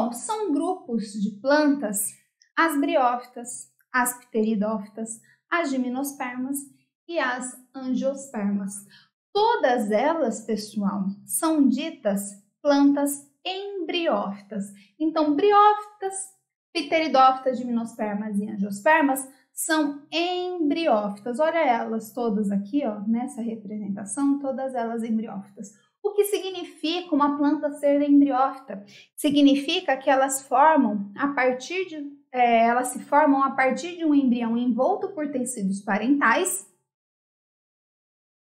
Bom, são grupos de plantas, as briófitas, as pteridófitas, as gimnospermas e as angiospermas. Todas elas, pessoal, são ditas plantas embriófitas. Então, briófitas, pteridófitas, gimnospermas e angiospermas são embriófitas. Olha elas todas aqui, ó, nessa representação, todas elas embriófitas. O que significa uma planta ser embriófita? Significa que elas se formam a partir de um embrião envolto por tecidos parentais,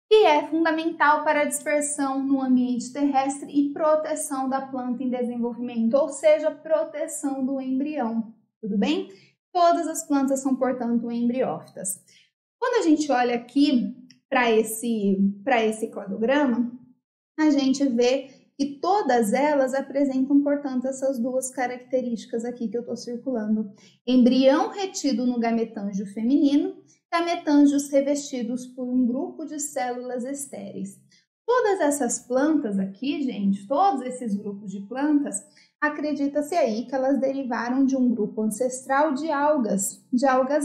que é fundamental para a dispersão no ambiente terrestre e proteção da planta em desenvolvimento, ou seja, proteção do embrião, tudo bem? Todas as plantas são, portanto, embriófitas. Quando a gente olha aqui para esse cladograma, a gente vê que todas elas apresentam, portanto, essas duas características aqui que eu estou circulando. Embrião retido no gametângio feminino, gametângios revestidos por um grupo de células estéreis. Todas essas plantas aqui, gente, todos esses grupos de plantas, acredita-se aí que elas derivaram de um grupo ancestral de algas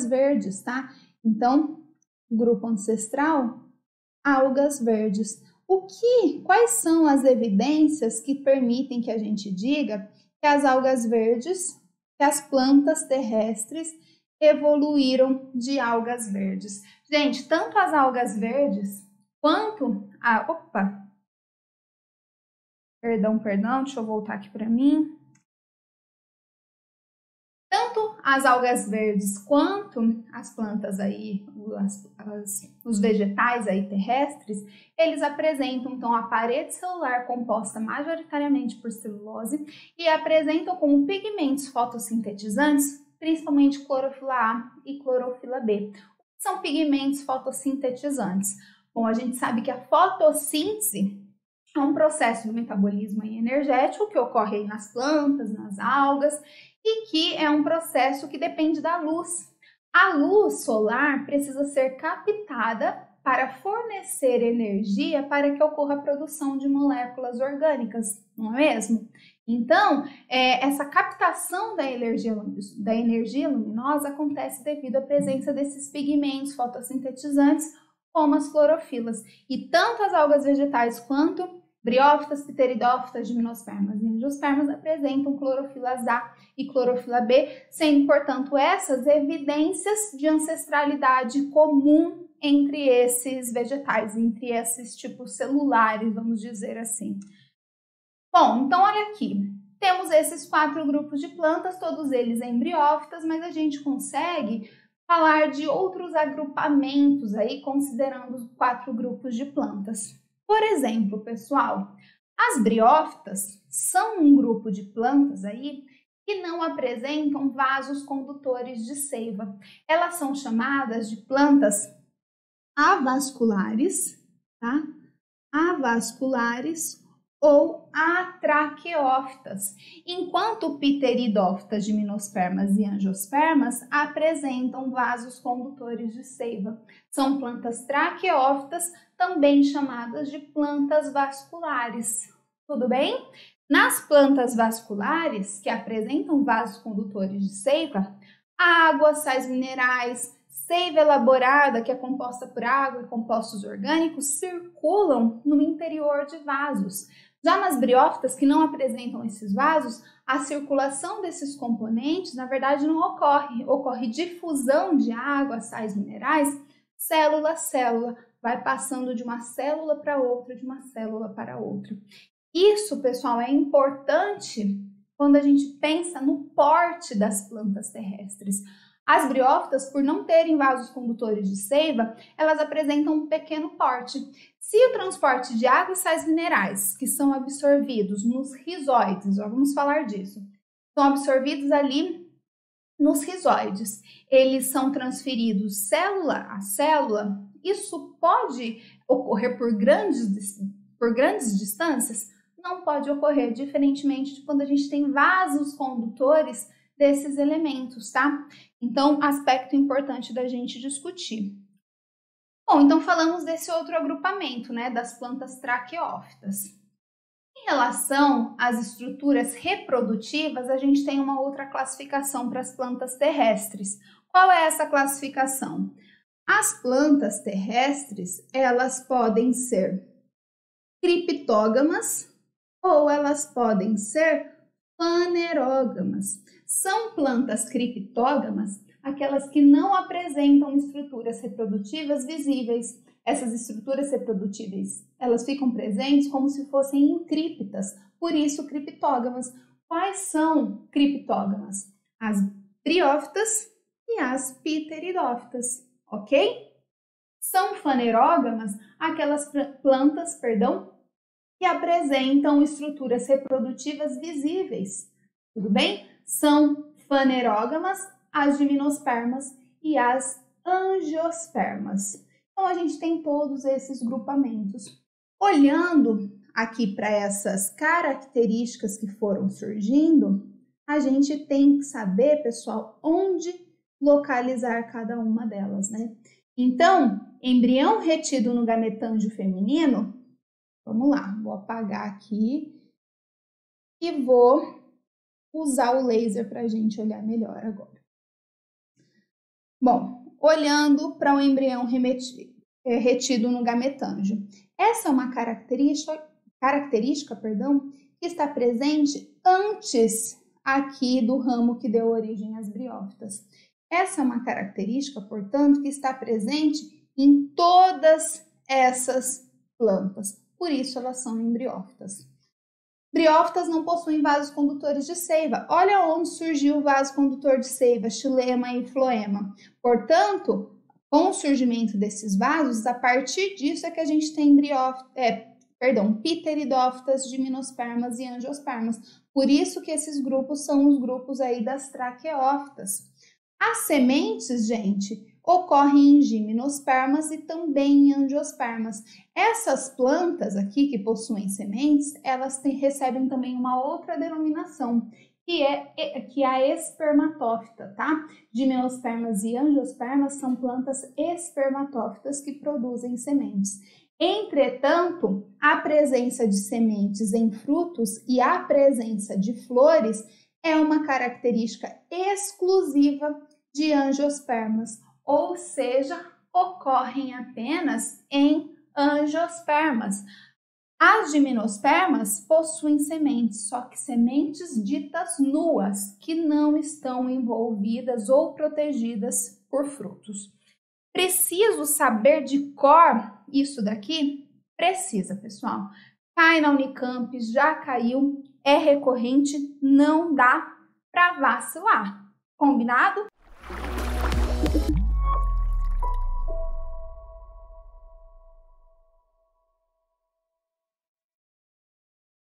verdes, tá? Então, grupo ancestral, algas verdes. Quais são as evidências que permitem que a gente diga que as algas verdes, que as plantas terrestres evoluíram de algas verdes? Gente, tanto as algas verdes quanto a... Perdão, deixa eu voltar aqui para mim. Tanto as algas verdes quanto as plantas aí, os vegetais aí terrestres, eles apresentam então a parede celular composta majoritariamente por celulose e apresentam como pigmentos fotossintetizantes, principalmente clorofila A e clorofila B. São pigmentos fotossintetizantes. Bom, a gente sabe que a fotossíntese é um processo do metabolismo energético que ocorre aí nas plantas, nas algas, e que é um processo que depende da luz. A luz solar precisa ser captada para fornecer energia para que ocorra a produção de moléculas orgânicas, não é mesmo? Então, essa captação da energia luminosa acontece devido à presença desses pigmentos fotossintetizantes, como as clorofilas. E tanto as algas vegetais quanto briófitas, pteridófitas, gimnospermas e angiospermas apresentam clorofilas A e clorofila B, sendo, portanto, essas evidências de ancestralidade comum entre esses vegetais, entre esses tipos celulares, vamos dizer assim. Bom, então olha aqui, temos esses 4 grupos de plantas, todos eles embriófitas, mas a gente consegue falar de outros agrupamentos aí, considerando os 4 grupos de plantas. Por exemplo, pessoal, as briófitas são um grupo de plantas aí que não apresentam vasos condutores de seiva. Elas são chamadas de plantas avasculares, tá? Avasculares ou atraqueófitas, enquanto pteridófitas, gimnospermas e angiospermas apresentam vasos condutores de seiva. São plantas traqueófitas, também chamadas de plantas vasculares. Tudo bem? Nas plantas vasculares, que apresentam vasos condutores de seiva, água, sais minerais, seiva elaborada, que é composta por água e compostos orgânicos, circulam no interior de vasos. Já nas briófitas, que não apresentam esses vasos, a circulação desses componentes, na verdade, não ocorre. Ocorre difusão de água, sais minerais, célula a célula, vai passando de uma célula para outra, de uma célula para outra. Isso, pessoal, é importante quando a gente pensa no porte das plantas terrestres. As briófitas, por não terem vasos condutores de seiva, elas apresentam um pequeno porte. Se o transporte de água e sais minerais, que são absorvidos nos rizóides, já vamos falar disso, são absorvidos ali nos rizóides, eles são transferidos célula a célula, isso pode ocorrer por grandes distâncias? Não pode ocorrer, diferentemente de quando a gente tem vasos condutores desses elementos, tá? Então, aspecto importante da gente discutir. Bom, então falamos desse outro agrupamento, né, das plantas traqueófitas. Em relação às estruturas reprodutivas, a gente tem uma outra classificação para as plantas terrestres. Qual é essa classificação? As plantas terrestres, elas podem ser criptógamas ou elas podem ser fanerógamas. São plantas criptógamas aquelas que não apresentam estruturas reprodutivas visíveis. Essas estruturas reprodutíveis, elas ficam presentes como se fossem encríptas, por isso criptógamas. Quais são criptógamas? As briófitas e as pteridófitas, ok? São fanerógamas aquelas plantas, que apresentam estruturas reprodutivas visíveis, tudo bem? São fanerógamas as gimnospermas e as angiospermas. Então, a gente tem todos esses grupamentos. Olhando aqui para essas características que foram surgindo, a gente tem que saber, pessoal, onde localizar cada uma delas, né? Então, embrião retido no gametângio feminino, vamos lá, vou apagar aqui e vou usar o laser para a gente olhar melhor agora. Bom, olhando para o embrião retido no gametângio. Essa é uma característica, que está presente antes aqui do ramo que deu origem às briófitas. Essa é uma característica, portanto, que está presente em todas essas plantas. Por isso, elas são embriófitas. Briófitas não possuem vasos condutores de seiva. Olha onde surgiu o vaso condutor de seiva, xilema e floema. Portanto, com o surgimento desses vasos, a partir disso é que a gente tem pteridófitas, gimnospermas e angiospermas. Por isso que esses grupos são os grupos aí das traqueófitas. As sementes, gente, ocorrem em gimnospermas e também em angiospermas. Essas plantas aqui que possuem sementes, elas recebem também uma outra denominação, que é a espermatófita, tá? Gimnospermas e angiospermas são plantas espermatófitas que produzem sementes. Entretanto, a presença de sementes em frutos e a presença de flores é uma característica exclusiva de angiospermas, ou seja, ocorrem apenas em angiospermas. As gimnospermas possuem sementes, só que sementes ditas nuas, que não estão envolvidas ou protegidas por frutos. Preciso saber de cor isso daqui? Precisa, pessoal. Cai na Unicamp, já caiu, é recorrente, não dá para vacilar. Combinado?